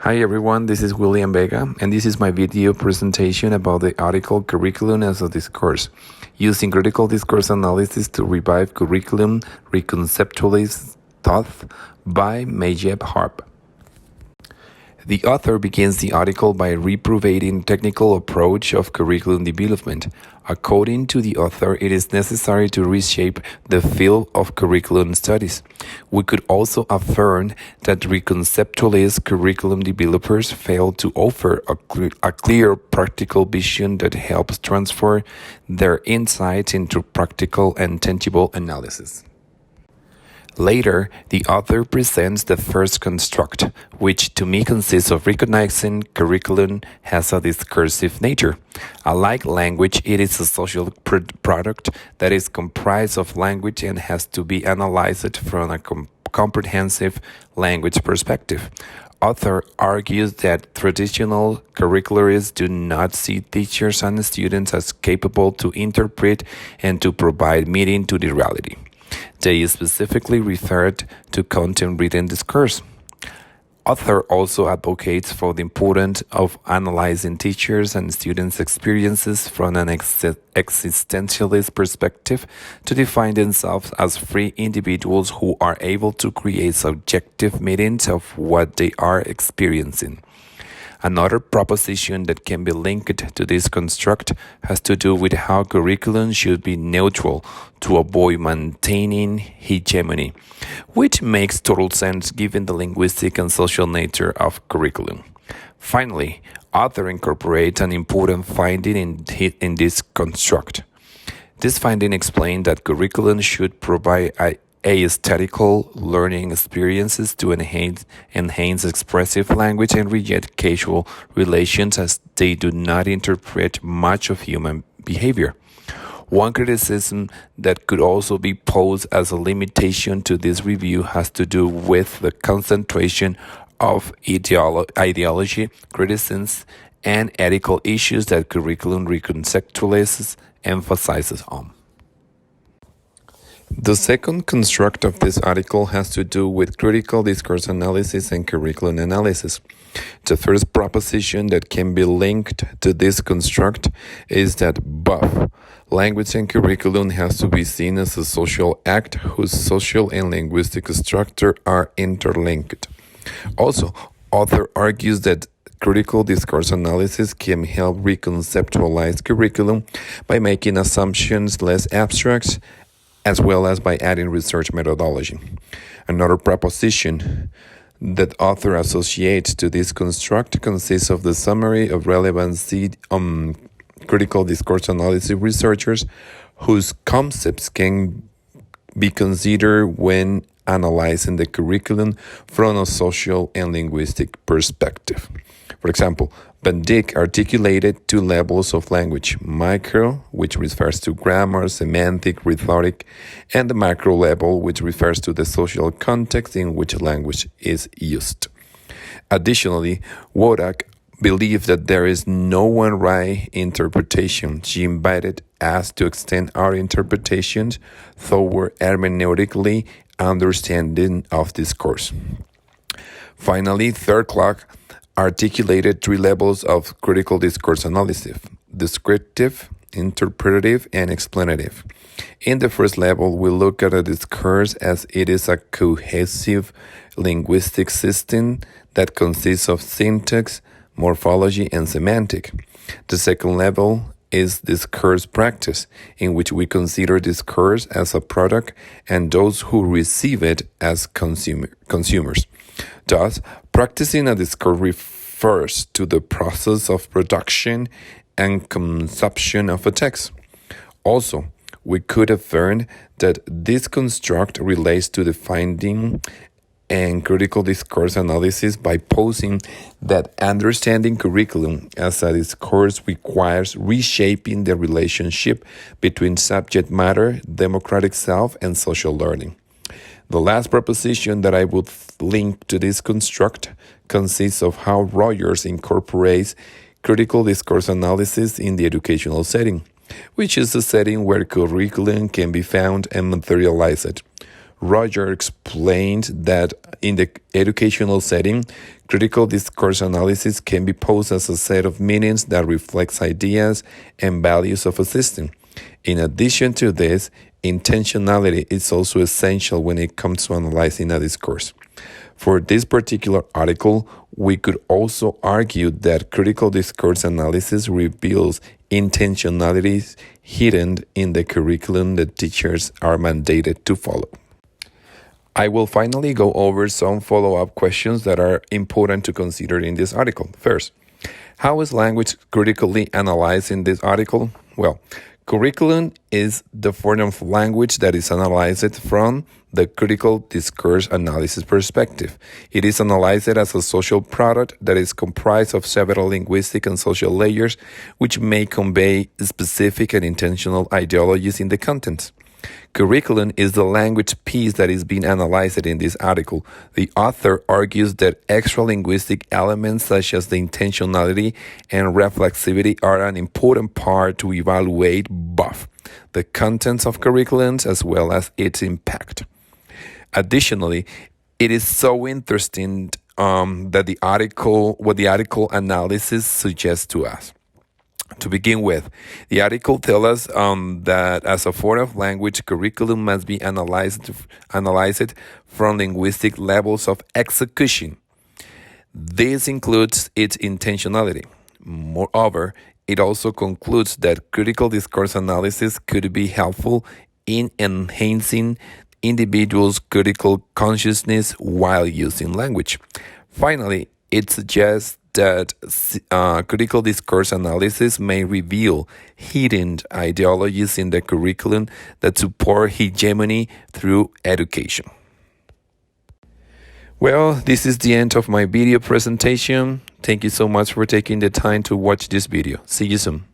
Hi everyone, this is William Vega, and this is my video presentation about the article Curriculum as a Discourse, using critical discourse analysis to revive curriculum reconceptualized thought by Mayeb Harp. The author begins the article by reprobating technical approach of curriculum development. According to the author, it is necessary to reshape the field of curriculum studies. We could also affirm that reconceptualist curriculum developers fail to offer a clear practical vision that helps transfer their insights into practical and tangible analysis. Later, the author presents the first construct, which to me consists of recognizing curriculum has a discursive nature. Like language, it is a social product that is comprised of language and has to be analyzed from a comprehensive language perspective. Author argues that traditional curricularists do not see teachers and students as capable to interpret and to provide meaning to the reality. They specifically referred to content-written discourse. Author also advocates for the importance of analyzing teachers' and students' experiences from an existentialist perspective to define themselves as free individuals who are able to create subjective meanings of what they are experiencing. Another proposition that can be linked to this construct has to do with how curriculum should be neutral to avoid maintaining hegemony, which makes total sense given the linguistic and social nature of curriculum. Finally, author incorporates an important finding in this construct. This finding explains that curriculum should provide aesthetical learning experiences to enhance expressive language and reject casual relations as they do not interpret much of human behavior. One criticism that could also be posed as a limitation to this review has to do with the concentration of ideology, criticisms, and ethical issues that curriculum reconceptualizes emphasizes on. The second construct of this article has to do with critical discourse analysis and curriculum analysis. The first proposition that can be linked to this construct is that both language and curriculum has to be seen as a social act whose social and linguistic structure are interlinked. Also, author argues that critical discourse analysis can help reconceptualize curriculum by making assumptions less abstract, as well as by adding research methodology. Another proposition that author associates to this construct consists of the summary of relevancy critical discourse analysis researchers whose concepts can be considered when analyzing the curriculum from a social and linguistic perspective. For example, Van Dyck articulated two levels of language, micro, which refers to grammar, semantic, rhetoric, and the macro level, which refers to the social context in which language is used. Additionally, Wodak believed that there is no one right interpretation. She invited us to extend our interpretations toward hermeneutically understanding of discourse. Finally, Third Clark articulated three levels of critical discourse analysis: descriptive, interpretative, and explanative. In the first level, we look at a discourse as it is a cohesive linguistic system that consists of syntax, morphology, and semantic. The second level is discourse practice, in which we consider discourse as a product and those who receive it as consumers. Thus, practicing a discourse refers to the process of production and consumption of a text. Also, we could affirm that this construct relates to the finding and critical discourse analysis by posing that understanding curriculum as a discourse requires reshaping the relationship between subject matter, democratic self, and social learning. The last proposition that I would link to this construct consists of how Rogers incorporates critical discourse analysis in the educational setting, which is the setting where curriculum can be found and materialized. Roger explained that in the educational setting, critical discourse analysis can be posed as a set of meanings that reflects ideas and values of a system. In addition to this, intentionality is also essential when it comes to analyzing a discourse. For this particular article, we could also argue that critical discourse analysis reveals intentionalities hidden in the curriculum that teachers are mandated to follow. I will finally go over some follow-up questions that are important to consider in this article. First, how is language critically analyzed in this article? Well, curriculum is the form of language that is analyzed from the critical discourse analysis perspective. It is analyzed as a social product that is comprised of several linguistic and social layers, which may convey specific and intentional ideologies in the contents. Curriculum is the language piece that is being analyzed in this article. The author argues that extra-linguistic elements such as the intentionality and reflexivity are an important part to evaluate both the contents of curriculums as well as its impact. Additionally, it is so interesting what the article analysis suggests to us. To begin with, the article tells us that as a form of language, curriculum must be analyzed from linguistic levels of execution. This includes its intentionality. Moreover, it also concludes that critical discourse analysis could be helpful in enhancing individuals' critical consciousness while using language. Finally, it suggests that critical discourse analysis may reveal hidden ideologies in the curriculum that support hegemony through education. Well, this is the end of my video presentation. Thank you so much for taking the time to watch this video. See you soon.